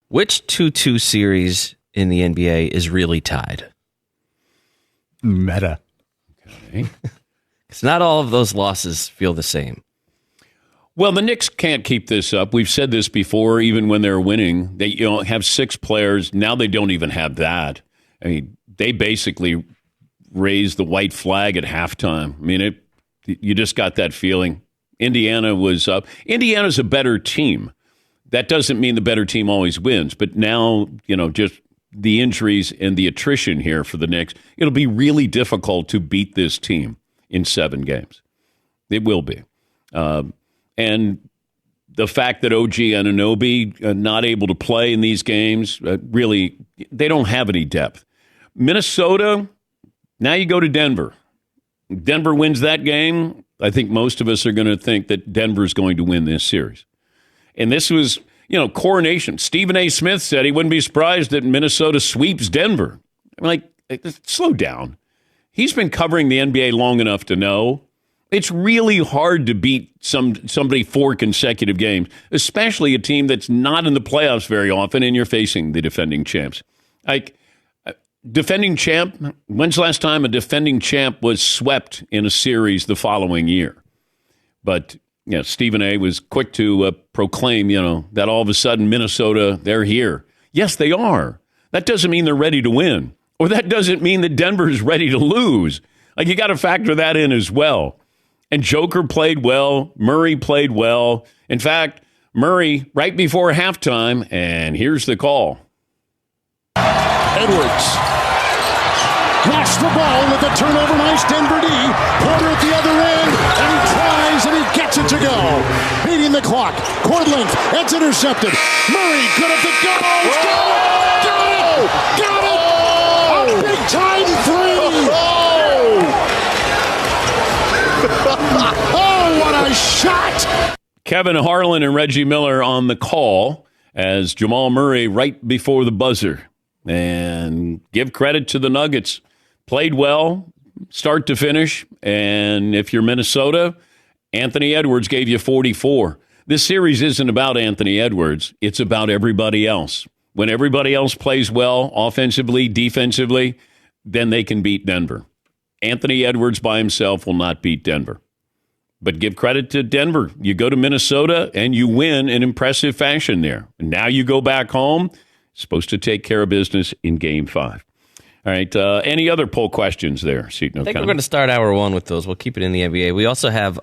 Which 2-2 series in the NBA is really tied? Meta. Okay. Because not all of those losses feel the same. Well, the Knicks can't keep this up. We've said this before, even when they're winning. They have 6 players. Now they don't even have that. I mean, they basically raised the white flag at halftime. I mean, you just got that feeling. Indiana was up. Indiana's a better team. That doesn't mean the better team always wins. But now, just the injuries and the attrition here for the Knicks, it'll be really difficult to beat this team in 7 games. It will be. And the fact that OG Anunoby not able to play in these games, really, they don't have any depth. Minnesota, now you go to Denver. Denver wins that game. I think most of us are going to think that Denver's going to win this series. And this was, coronation. Stephen A. Smith said he wouldn't be surprised that Minnesota sweeps Denver. I'm like, slow down. He's been covering the NBA long enough to know it's really hard to beat somebody 4 consecutive games, especially a team that's not in the playoffs very often, and you're facing the defending champs. Defending champ, when's the last time a defending champ was swept in a series the following year? But Stephen A. was quick to proclaim, that all of a sudden Minnesota, they're here. Yes, they are. That doesn't mean they're ready to win. Or that doesn't mean that Denver is ready to lose. You got to factor that in as well. And Joker played well. Murray played well. In fact, Murray right before halftime, and here's the call. Edwards lost the ball with a turnover. Nice Denver D. Porter at the other end, and he tries, and he gets it to go. Beating the clock. Court length. It's intercepted. Murray good at the goals. Got it! A big time 3! Oh, what a shot! Kevin Harlan and Reggie Miller on the call as Jamal Murray right before the buzzer. And give credit to the Nuggets. Played well, start to finish. And if you're Minnesota, Anthony Edwards gave you 44. This series isn't about Anthony Edwards. It's about everybody else. When everybody else plays well, offensively, defensively, then they can beat Denver. Anthony Edwards by himself will not beat Denver. But give credit to Denver. You go to Minnesota and you win in impressive fashion there. Now you go back home, supposed to take care of business in Game 5. All right. Any other poll questions there, Seton I think we're going to start hour 1 with those. We'll keep it in the NBA. We also have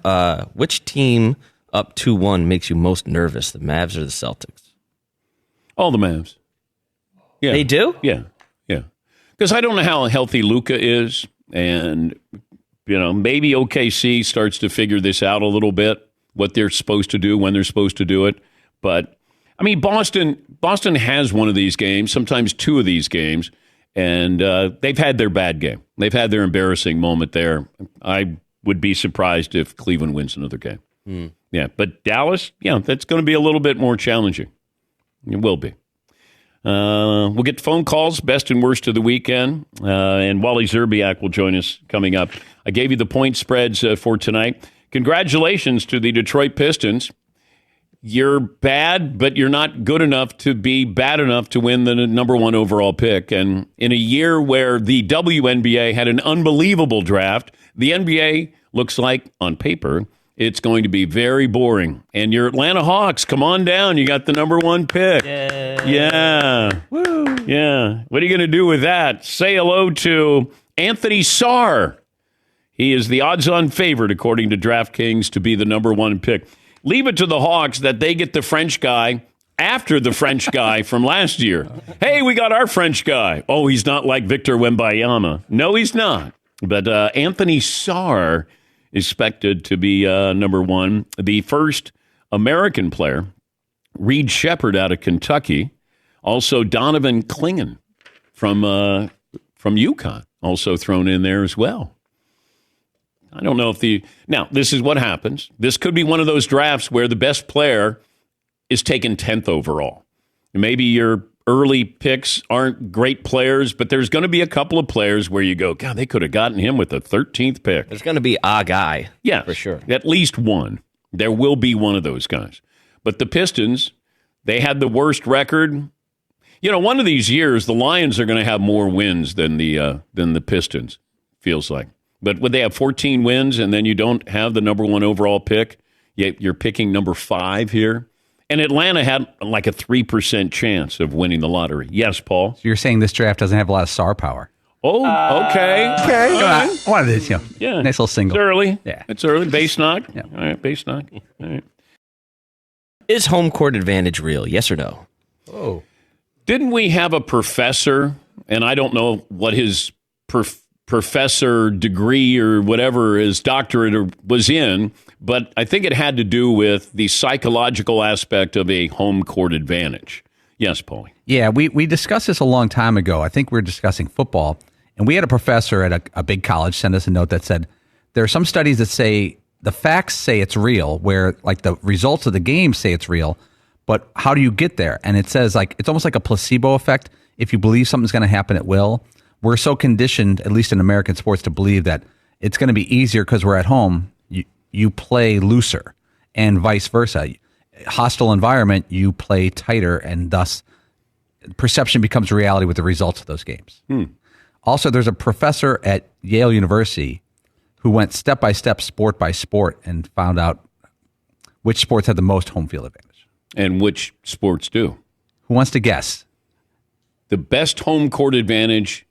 which team up 2-1 makes you most nervous, the Mavs or the Celtics? All the Mavs. Yeah. They do? Yeah. Because I don't know how healthy Luka is. And, maybe OKC starts to figure this out a little bit, what they're supposed to do, when they're supposed to do it. But, Boston has one of these games, sometimes 2 of these games, and they've had their bad game. They've had their embarrassing moment there. I would be surprised if Cleveland wins another game. Yeah, but Dallas, that's going to be a little bit more challenging. It will be. We'll get phone calls, best and worst of the weekend, and Wally Zerbiak will join us coming up. I gave you the point spreads for tonight. Congratulations to the Detroit Pistons. You're bad, but you're not good enough to be bad enough to win the number 1 overall pick. And in a year where the WNBA had an unbelievable draft, the NBA looks like, on paper, it's going to be very boring. And your Atlanta Hawks, come on down. You got the number 1 pick. Yeah. Woo. Yeah. What are you going to do with that? Say hello to Anthony Sarr. He is the odds-on favorite, according to DraftKings, to be the number 1 pick. Leave it to the Hawks that they get the French guy after the French guy from last year. Hey, we got our French guy. Oh, he's not like Victor Wembanyama. No, he's not. But Anthony Sarr expected to be number 1. The first American player, Reed Shepherd out of Kentucky. Also Donovan Clingan from UConn, also thrown in there as well. I don't know if now, this is what happens. This could be one of those drafts where the best player is taken 10th overall. Maybe your early picks aren't great players, but there's going to be a couple of players where you go, God, they could have gotten him with the 13th pick. There's going to be a guy. Yeah, for sure. At least one. There will be one of those guys. But the Pistons, they had the worst record One of these years, the Lions are going to have more wins than the Pistons, feels like. But would they have 14 wins and then you don't have the number 1 overall pick? Yet you're picking number 5 here. And Atlanta had like a 3% chance of winning the lottery. Yes, Paul? So you're saying this draft doesn't have a lot of star power? Oh, okay. Okay. One of these, nice little single. It's early. Yeah. It's early. Base knock. Yeah. All right, base knock. All right. Is home court advantage real? Yes or no? Oh. Didn't we have a professor, and I don't know what his professor degree or whatever his doctorate was in, but I think it had to do with the psychological aspect of a home court advantage. Yes, Paulie. Yeah, we discussed this a long time ago. I think we were discussing football, and we had a professor at a big college send us a note that said there are some studies that say the facts say it's real, where like the results of the game say it's real, but how do you get there? And it says like it's almost like a placebo effect. If you believe something's going to happen, it will. We're so conditioned, at least in American sports, to believe that it's going to be easier because we're at home. You play looser, and vice versa. Hostile environment, you play tighter, and thus perception becomes reality with the results of those games. Also, there's a professor at Yale University who went step by step, sport by sport, and found out which sports had the most home field advantage. And which sports do? Who wants to guess? The best home court advantage.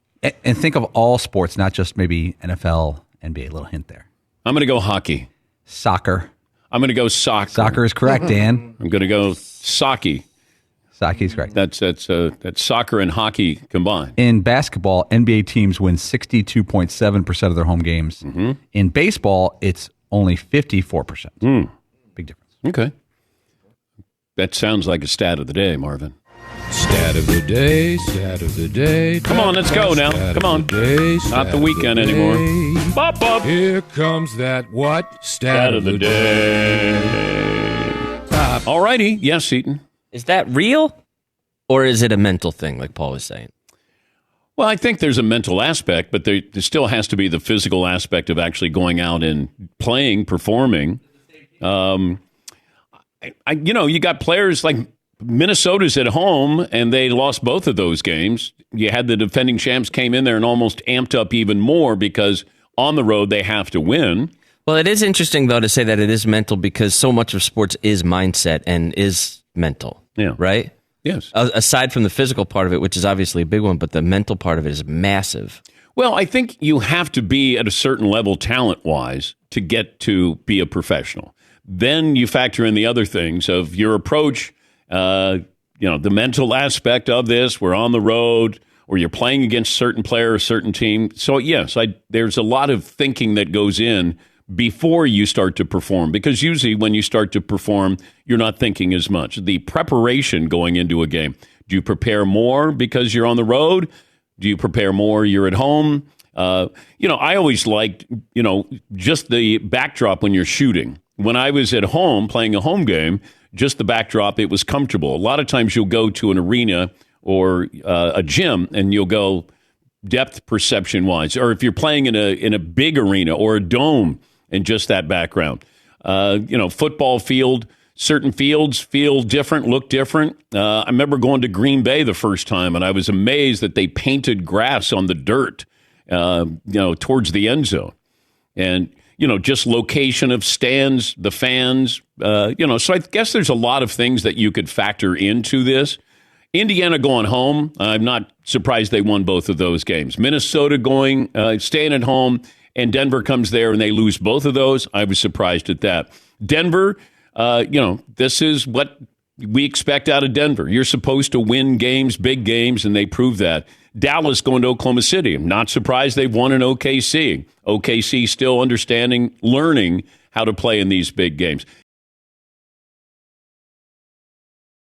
And think of all sports, not just maybe NFL, NBA. A little hint there. I'm going to go hockey. Soccer. I'm going to go soccer. Soccer is correct, Dan. I'm going to go socky. Socky is correct. That's soccer and hockey combined. In basketball, NBA teams win 62.7% of their home games. Mm-hmm. In baseball, it's only 54%. Big difference. Okay. That sounds like a stat of the day, Marvin. Stat of the day, stat of the day. Come on, let's go now. Come on. Not the weekend anymore. Bop, bop. Here comes that what? Stat of the day. All righty. Yes, Eaton. Is that real? Or is it a mental thing, like Paul was saying? Well, I think there's a mental aspect, but there still has to be the physical aspect of actually going out and playing, performing. You got players like Minnesota's at home, and they lost both of those games. You had the defending champs came in there and almost amped up even more because on the road they have to win. Well, it is interesting, though, to say that it is mental because so much of sports is mindset and is mental. Yeah. Right? Yes. Aside from the physical part of it, which is obviously a big one, but the mental part of it is massive. Well, I think you have to be at a certain level talent-wise to get to be a professional. Then you factor in the other things of your approach. The mental aspect of this, we're on the road, or you're playing against a certain player, a certain team. So, yes, there's a lot of thinking that goes in before you start to perform, because usually when you start to perform, you're not thinking as much. The preparation going into a game. Do you prepare more because you're on the road? Do you prepare more you're at home? I always liked, just the backdrop when you're shooting. When I was at home playing a home game, just the backdrop, it was comfortable. A lot of times you'll go to an arena or a gym and you'll go depth perception wise, or if you're playing in a big arena or a dome and just that background. Football field, certain fields feel different, look different. I remember going to Green Bay the first time and I was amazed that they painted grass on the dirt, towards the end zone. And just location of stands, the fans, so I guess there's a lot of things that you could factor into this. Indiana going home, I'm not surprised they won both of those games. Minnesota staying at home, and Denver comes there and they lose both of those. I was surprised at that. Denver, this is what we expect out of Denver. You're supposed to win games, big games, and they prove that. Dallas going to Oklahoma City. I'm not surprised they've won in OKC. OKC still learning how to play in these big games.